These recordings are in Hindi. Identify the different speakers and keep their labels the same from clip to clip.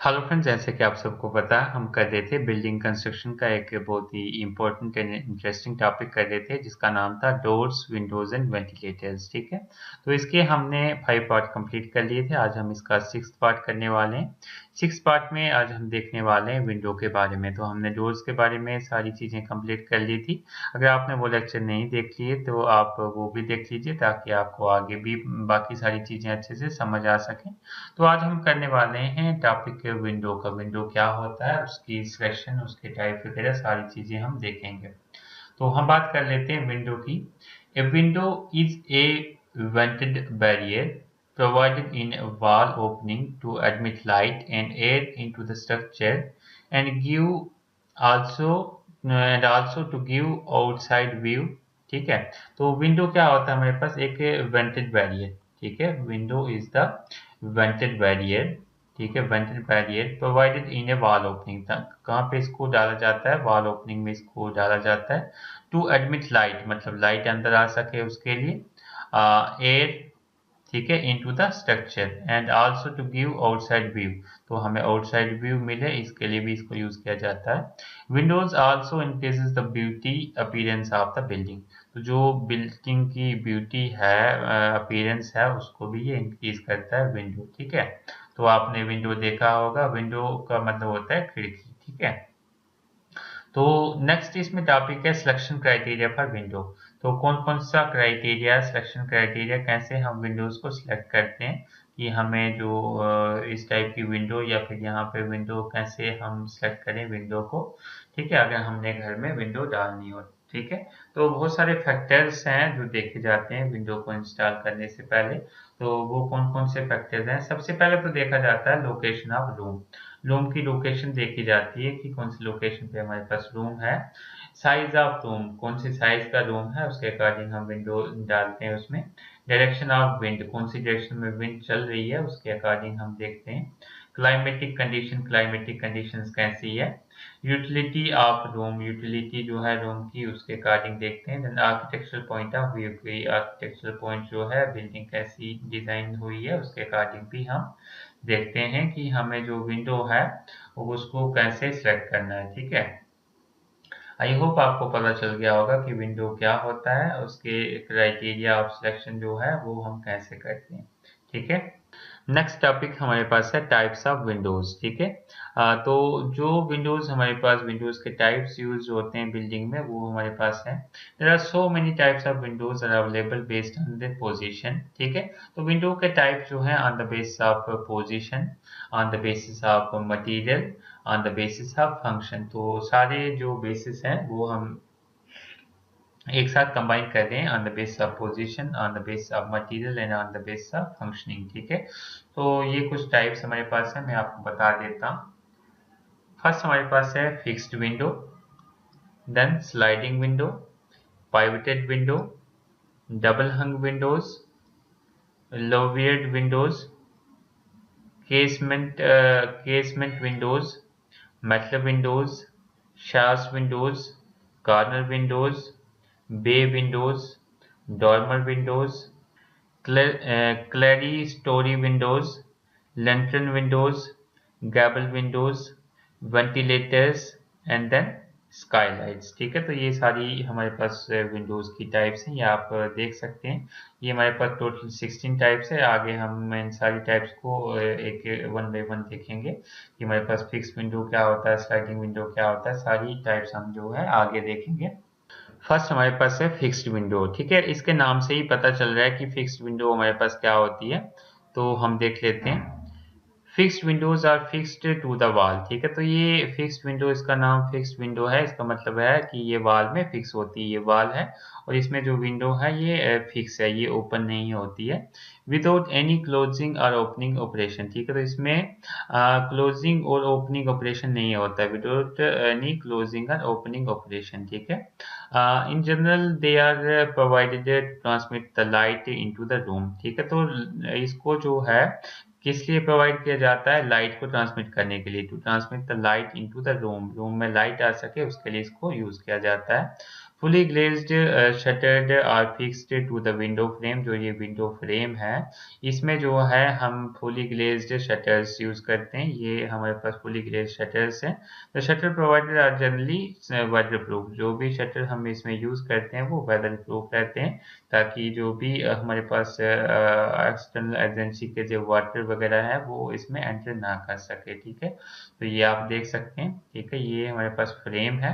Speaker 1: हेलो फ्रेंड्स, जैसे कि आप सबको पता है हम कर रहे थे बिल्डिंग कंस्ट्रक्शन का एक बहुत ही इम्पोर्टेंट एंड इंटरेस्टिंग टॉपिक कर रहे थे जिसका नाम था डोर्स विंडोज एंड वेंटिलेटर्स। ठीक है, तो इसके हमने 5 पार्ट कंप्लीट कर लिए थे। आज हम इसका 6th पार्ट करने वाले हैं। 6th पार्ट में आज हम देखने वाले हैं विंडो के बारे में। तो हमने डोर्स के बारे में सारी चीज़ें कंप्लीट कर ली थी। अगर आपने वो लेक्चर नहीं देख लिए तो आप वो भी देख लीजिए ताकि आपको आगे भी बाकी सारी चीज़ें अच्छे से समझ आ सकें। तो आज हम करने वाले हैं टॉपिक विंडो का। विंडो क्या होता है, उसकी सिलेक्शन, उसके टाइप वगैरह सारी चीजें हम देखेंगे। तो हम बात कर लेते हैं विंडो की। A window is a vented barrier provided in a wall opening to admit light and air into the structure and give also and also to give outside view। ठीक है, तो विंडो क्या होता है हमारे पास, एक वेंटेड बैरियर। ठीक है, window is the vented barrier. ठीक है, vented barrier provided in a wall opening तक कहाँ पे इसको डाला जाता है, वॉल ओपनिंग में इसको डाला जाता है। टू एडमिट लाइट मतलब लाइट अंदर आ सके उसके लिए, एयर, ठीक है, into the structure and also to give outside view. तो हमें आउटसाइड व्यू मिले इसके लिए भी इसको यूज किया जाता है। Windows also increases the beauty appearance of the building. तो जो बिल्डिंग की ब्यूटी है, अपीयरेंस है, उसको भी ये इंक्रीज करता है विंडो। ठीक है, तो आपने विंडो देखा होगा, विंडो का मतलब होता है खिड़की। ठीक है, तो नेक्स्ट इसमें टॉपिक है सिलेक्शन क्राइटेरिया फॉर विंडो। तो कौन कौन सा क्राइटेरिया, सिलेक्शन क्राइटेरिया, कैसे हम विंडोज को सिलेक्ट करते हैं कि हमें जो इस टाइप की विंडो या फिर यहाँ पे विंडो कैसे हम सिलेक्ट करें विंडो को। ठीक है, अगर हमने घर में विंडो डालनी हो। ठीक है, तो बहुत सारे फैक्टर्स हैं जो देखे जाते हैं विंडो को इंस्टॉल करने से पहले। तो वो कौन कौन से फैक्टर्स हैं, सबसे पहले तो देखा जाता है लोकेशन ऑफ रूम। रूम की लोकेशन देखी जाती है कि कौन सी लोकेशन पे हमारे पास रूम है। साइज ऑफ रूम, कौन सी साइज का रूम है उसके अकॉर्डिंग हम विंडो डालते हैं उसमें। डायरेक्शन ऑफ विंड, कौन सी डायरेक्शन में विंड चल रही है उसके अकॉर्डिंग हम देखते हैं। क्लाइमेटिक कंडीशन, क्लाइमेटिक कंडीशंस कैसी है। यूटिलिटी ऑफ रूम, यूटिलिटी जो है रूम की उसके अकॉर्डिंग देखते हैं। Then architectural point of view, की आर्किटेक्चरल पॉइंट जो है बिल्डिंग कैसी डिजाइन हुई है उसके अकॉर्डिंग भी हम देखते हैं कि हमें जो विंडो है उसको कैसे सेलेक्ट करना है। ठीक है, आई होप आपको पता चल गया होगा कि विंडो क्या होता है, उसके क्राइटेरिया ऑफ सिलेक्शन जो है वो हम कैसे करते हैं। ठीक है, नेक्स्ट टॉपिक हमारे पास है टाइप्स ऑफ विंडोज। ठीक है, तो जो विंडोज हमारे पास, विंडोज के टाइप्स यूज होते हैं बिल्डिंग में वो हमारे पास है। There are so many types of windows are available based on the position. ठीक है, तो विंडो के टाइप जो है on the basis of position, on the basis of material, on the basis of function. तो सारे जो बेसिस हैं वो हम एक साथ कंबाइन कर रहे हैं on the basis of position, on the basis of material and on the basis of functioning. ठीक है, तो ये कुछ टाइप्स हमारे पास है, मैं आपको बता देता हूँ। फर्स्ट हमारे पास है fixed window, then sliding window, pivoted window, double hung windows, louvred windows, casement windows, metal windows, शार्स windows, corner windows, bay windows, dormer windows, clerestory windows, lantern windows, gable windows, ventilators and then skylights। ठीक है, तो ये सारी हमारे पास विंडोज की टाइप्स हैं, ये आप देख सकते हैं। ये हमारे पास टोटल 16 टाइप्स है। आगे हम इन सारी टाइप्स को एक वन बाय वन देखेंगे कि हमारे पास फिक्स विंडो क्या होता है, स्लाइडिंग विंडो क्या होता है, सारी टाइप्स हम जो है आगे देखेंगे। फर्स्ट हमारे पास है फिक्स्ड विंडो। ठीक है, इसके नाम से ही पता चल रहा है कि फिक्स्ड विंडो हमारे पास क्या होती है। तो हम देख लेते हैं। Fixed windows are fixed to the wall. ठीक है, तो ये फिक्स्ड विंडो, इसका नाम फिक्स्ड विंडो है, इसका मतलब है कि ये वॉल में फिक्स होती है। ये वॉल है और इसमें जो विंडो है ये फिक्स है, ये ओपन नहीं होती है। विदाउट एनी क्लोजिंग और ओपनिंग ऑपरेशन। ठीक है, तो इसमें क्लोजिंग और ओपनिंग ऑपरेशन नहीं होता है, विदाउट एनी क्लोजिंग और ओपनिंग ऑपरेशन। ठीक है, in general they are provided to transmit the light into the room. ठीक है, तो इसको जो है किस लिए प्रोवाइड किया जाता है, लाइट को ट्रांसमिट करने के लिए, to transmit the light into the room. Room में लाइट आ सके उसके लिए इसको यूज किया जाता है। Fully glazed shuttered are fixed to the window frame. जो ये विंडो फ्रेम है इसमें जो है हम फुली ग्लेज्ड शटर्स यूज करते हैं। ये हमारे पास फुली ग्लेज्ड शटर्स हैं। The shutter provided are generally weather proof. जो भी शटर हम इसमें यूज करते हैं वो वेदर प्रूफ रहते हैं, ताकि जो भी हमारे पास एक्सटर्नल एजेंसी के जो वाटर वगैरह है वो इसमें एंटर ना कर सके। ठीक है, तो ये आप देख सकते हैं। ठीक है, ये हमारे पास फ्रेम है,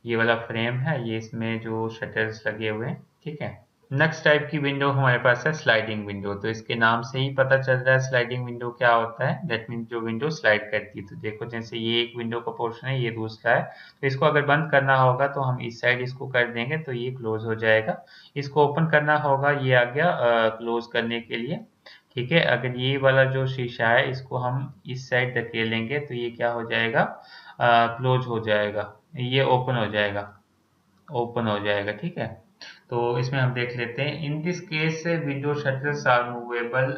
Speaker 1: ये वाला फ्रेम है, ये इसमें जो शटर्स लगे हुए हैं। ठीक है, नेक्स्ट टाइप की विंडो हमारे पास है स्लाइडिंग विंडो। तो इसके नाम से ही पता चल रहा है स्लाइडिंग विंडो क्या होता है। दैट मीन्स जो विंडो स्लाइड करती है। तो देखो, जैसे ये एक विंडो का पोर्शन है, ये दूसरा है, तो इसको अगर बंद करना होगा तो हम इस साइड इसको कर देंगे तो ये क्लोज हो जाएगा। इसको ओपन करना होगा, ये आ गया क्लोज करने के लिए। ठीक है, अगर ये वाला जो शीशा है इसको हम इस साइड धकेलेंगे तो ये क्या हो जाएगा, क्लोज हो जाएगा, ये ओपन हो जाएगा, ओपन हो जाएगा। ठीक है, तो इसमें हम देख लेते हैं। In this case window shutters are movable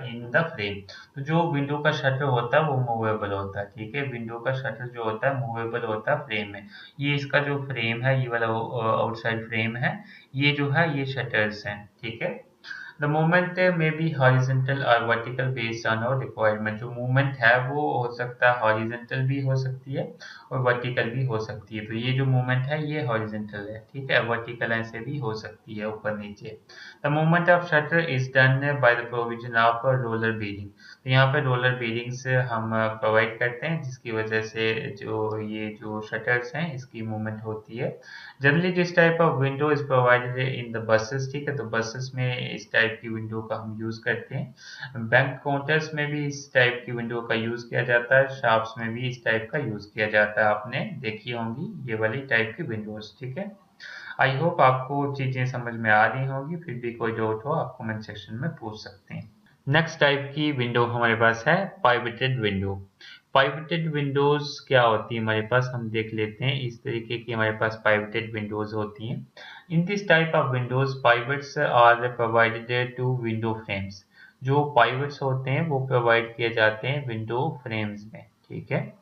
Speaker 1: in the frame. तो जो विंडो का शटर होता है वो मूवेबल होता है। ठीक है, विंडो का शटर जो होता है मूवेबल होता है फ्रेम में। ये इसका जो फ्रेम है, ये वाला आउटसाइड फ्रेम है, ये जो है ये शटर्स हैं। ठीक है, द मूवमेंट में बी हॉरिजेंटल और vertical based on our requirement. जो मूवमेंट है वो हो सकता है हॉरिजेंटल भी हो सकती है और वर्टिकल भी हो सकती है। तो ये जो मूवमेंट है ये हॉरिजेंटल है। ठीक है, वर्टिकल ऐसे भी हो सकती है, ऊपर नीचे। The movement of shutter is done by the provision of roller bearing. तो यहाँ पे रोलर बीरिंग्स हम प्रोवाइड करते हैं, जिसकी वजह से जो ये जो शटर्स हैं इसकी मूवमेंट होती है। Generally this type of window is provided in the buses. ठीक है, तो बसेस में इस टाइप की विंडो का हम यूज करते हैं। बैंक काउंटर्स में भी इस टाइप की विंडो का यूज किया जाता है। शॉप्स में भी इस टाइप का यूज किया जाता है। आपने देखी होंगी ये वाली टाइप की विंडोज। ठीक है, आई होप आपको चीजें समझ में आ रही होंगी। फिर भी कोई डाउट हो आप कमेंट सेक्शन में पूछ सकते हैं। नेक्स्ट टाइप की विंडो हमारे पास है पाइवटेड विंडो। पाइवटेड विंडोज क्या होती है हमारे पास, हम देख लेते हैं। इस तरीके की हमारे पास पाइवटेड विंडोज होती हैं। In this type of windows pivots are provided to window frames. जो पाइवट्स होते हैं वो प्रोवाइड किए जाते हैं विंडो फ्रेम्स में। ठीक है,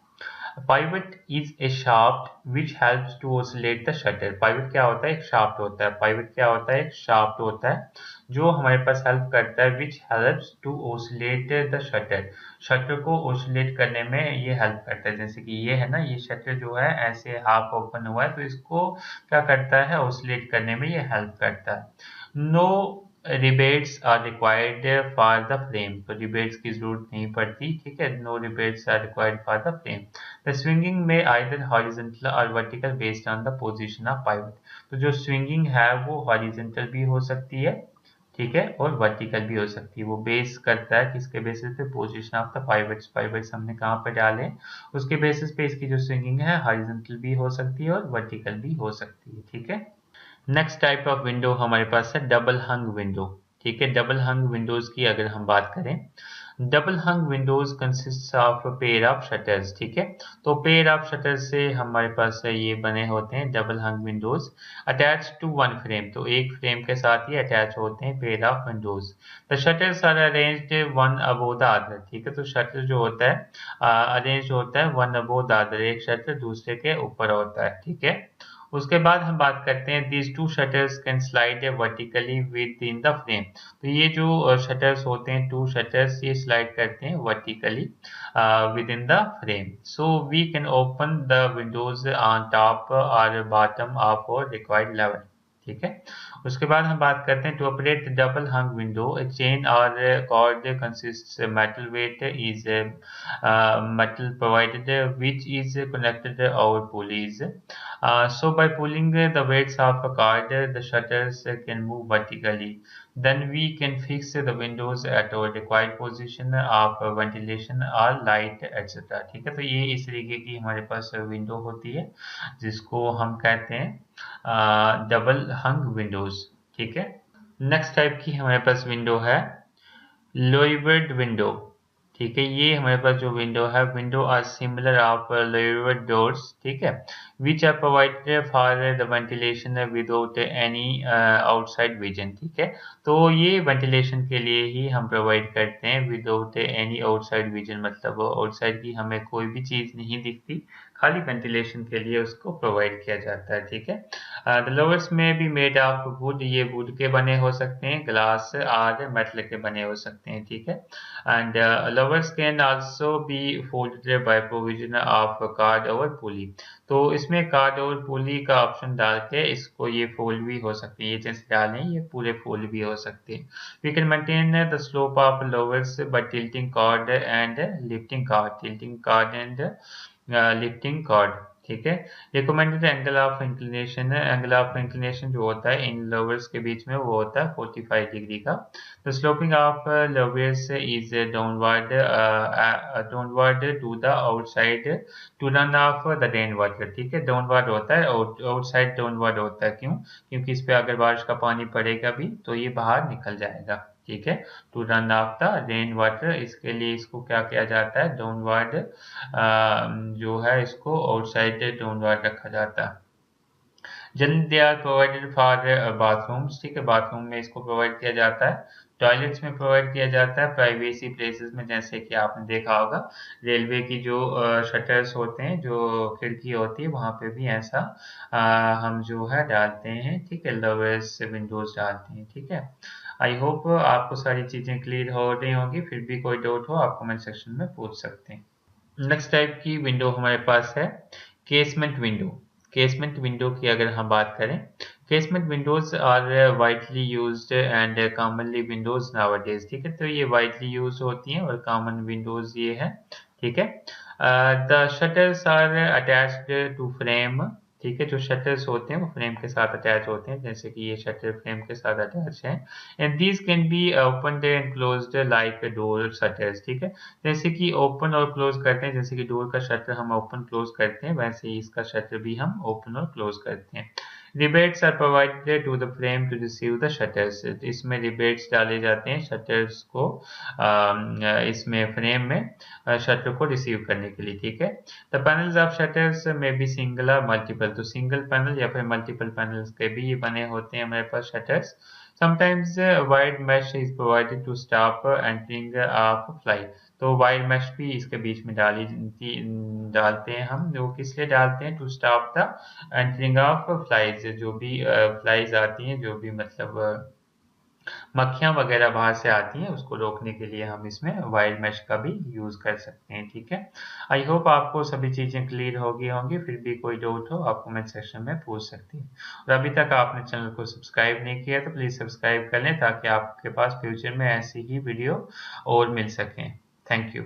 Speaker 1: pivot is a shaft which helps to oscillate the shutter. Pivot क्या होता है, एक शाफ्ट होता है। पाइवट क्या होता है, एक शाफ्ट होता है जो हमारे पास हेल्प करता है, which helps to oscillate the shutter. Shutter को ऑसिलेट करने में ये हेल्प करता है। जैसे कि ये है ना, ये शटर जो है ऐसे हाफ ओपन हुआ है, तो इसको क्या करता है, ऑसिलेट करने में ये हेल्प करता है। No rebates are required for the frame. तो रिबेट्स की जरूरत नहीं पड़ती। ठीक है, no rebates are required for the frame. The swinging में आइदर हॉरिजॉन्टल और vertical based on the position of pivot. तो जो स्विंगिंग है वो हॉरिजॉन्टल भी हो सकती है, ठीक है, और वर्टिकल भी हो सकती है। वो बेस करता है किसके बेसिस पे, पोजीशन ऑफ द पाइवट्स। पाइवट्स हमने कहाँ पे डाले, उसके बेसिस पे इसकी जो स्विंगिंग है हॉरिजॉन्टल भी हो सकती है और वर्टिकल भी हो सकती है। ठीक है, नेक्स्ट टाइप ऑफ विंडो हमारे पास है डबल हंग विंडो। ठीक है, डबल हंग विंडोज की अगर हम बात करें, double hung Windows consist of pair of shutters. ठीक है, तो पेयर ऑफ शटर्स से हमारे पास ये बने होते हैं double hung windows attach to one frame. तो एक फ्रेम के साथ ही अटैच होते हैं pair of windows. The shutters are arranged one above the other. ठीक है, तो शटर जो होता है अरेंज होता है वन अबोव द अदर, एक शटर दूसरे के ऊपर होता है। ठीक है, उसके बाद हम बात करते हैं these two shutters can slide vertically within the frame. तो ये जो शटर्स होते हैं, टू शटर्स, ये स्लाइड करते हैं vertically within the frame. So we can open the windows on top और बॉटम ऑफ और रिक्वायर्ड लेवल। ठीक है, उसके बाद हम बात करते हैं to operate double hung window chain और cord consist metal weight is metal provided which is connected over pulleys. So by pulling the weights of a cord, the shutters can move vertically. Then we can fix the windows at our required position of ventilation or light etc. ठीक है, तो ये इस तरीके की हमारे पास विंडो होती है जिसको हम कहते हैं डबल हंग विंडोज। ठीक है, नेक्स्ट टाइप की हमारे पास विंडो है लोइवर्ड विंडो। ठीक है, ये हमारे पास जो विंडो है, window are similar of louvred doors. ठीक है, which are provided for the ventilation without any outside vision. ठीक है, तो ये वेंटिलेशन के लिए ही हम प्रोवाइड करते हैं विदाउट एनी आउटसाइड विजन, मतलब आउटसाइड की हमें कोई भी चीज नहीं दिखती, खाली वेंटिलेशन के लिए उसको प्रोवाइड किया जाता है, ठीक है। द लोवर्स में बी मेड ऑफ वुड, ये वुड के बने हो सकते हैं, ग्लास और मेटल के बने हो सकते हैं, ठीक है। And louvers can also be folded by provision of card और पुली, तो इसमें कार्ड और पुली का ऑप्शन डाल के इसको ये फोल्ड भी हो सकती है, ये जैसे डालें ये पूरे फोल्ड भी हो सकते हैं। We can maintain the slope of louvers by tilting card and lifting card, tilting card and lifting cord, ठीक है। रिकमेंडेड एंगल ऑफ इंक्लिनेशन है, एंगल ऑफ इंक्लिनेशन जो होता है इन लोवर्स के बीच में वो होता है 45 डिग्री का। The sloping of louvers is downward to the outside to run off the rain water, ठीक है। डाउनवर्ड होता है और आउटसाइड डाउनवर्ड होता है, क्यों? क्योंकि इस पे अगर बारिश का पानी पड़ेगा भी तो ये बाहर निकल जाएगा, ठीक है। To run off the rain water, इसके लिए इसको क्या किया जाता है, डाउनवर्ड जो है इसको आउटसाइड डाउनवर्ड रखा जाता है। Generally they are provided for bathrooms, ठीक है, बाथरूम में इसको प्रोवाइड किया जाता है। टॉयलेट्स में प्रोवाइड किया जाता है, प्राइवेसी प्लेसेस में, जैसे कि आपने देखा होगा रेलवे की जो शटर्स होते हैं, जो खिड़की होती है, वहां पे भी ऐसा हम जो है डालते हैं, ठीक है, लोवर्स विंडोज डालते हैं, ठीक है। आई होप आपको सारी चीजें क्लियर हो रही होंगी, फिर भी कोई डाउट हो आप कमेंट सेक्शन में पूछ सकते हैं। नेक्स्ट टाइप की विंडो हमारे पास है केसमेंट विंडो। केसमेंट विंडो की अगर हम बात करें, casement windows are widely used and commonly windows nowadays, ठीक है। तो ये वाइडली यूज होती हैं और कॉमन विंडोज ये है, ठीक है। The shutters are attached to frame, ठीक है, जो शटर्स होते हैं वो फ्रेम के साथ अटैच होते हैं, जैसे कि ये शटर फ्रेम के साथ अटैच है। And these can be opened and closed like door shutters, ठीक है। जैसे कि ओपन और क्लोज करते हैं, जैसे कि डोर का शटर हम ओपन क्लोज करते हैं, वैसे ही इसका शटर भी हम ओपन और क्लोज करते हैं। Rebates are provided to the frame to receive the shutters, इसमें रिबेट्स डाले जाते हैं शटर्स को इसमें फ्रेम में शटर को रिसीव करने के लिए, ठीक है। द पैनल्स ऑफ शटर्स में बी सिंगल और मल्टीपल, तो सिंगल पैनल या फिर मल्टीपल पैनल्स के भी ये बने होते हैं हमारे पास shutters. Sometimes wide mesh is provided to stop entering of fly, तो वाइड मेश भी इसके बीच में डालते हैं हम, वो किस लिए डालते हैं, to stop the entering of flies, जो भी फ्लाइज आती हैं, जो भी मतलब मक्खियां वगैरह बाहर से आती हैं, उसको रोकने के लिए हम इसमें वाइड मेश का भी यूज कर सकते हैं, ठीक है। आई होप आपको सभी चीजें क्लियर होगी होंगी, फिर भी कोई डाउट हो आप कमेंट सेक्शन में पूछ सकते हैं। और अभी तक आपने चैनल को सब्सक्राइब नहीं किया तो प्लीज सब्सक्राइब कर लें, ताकि आपके पास फ्यूचर में ऐसी ही वीडियो और मिल सकें। Thank you.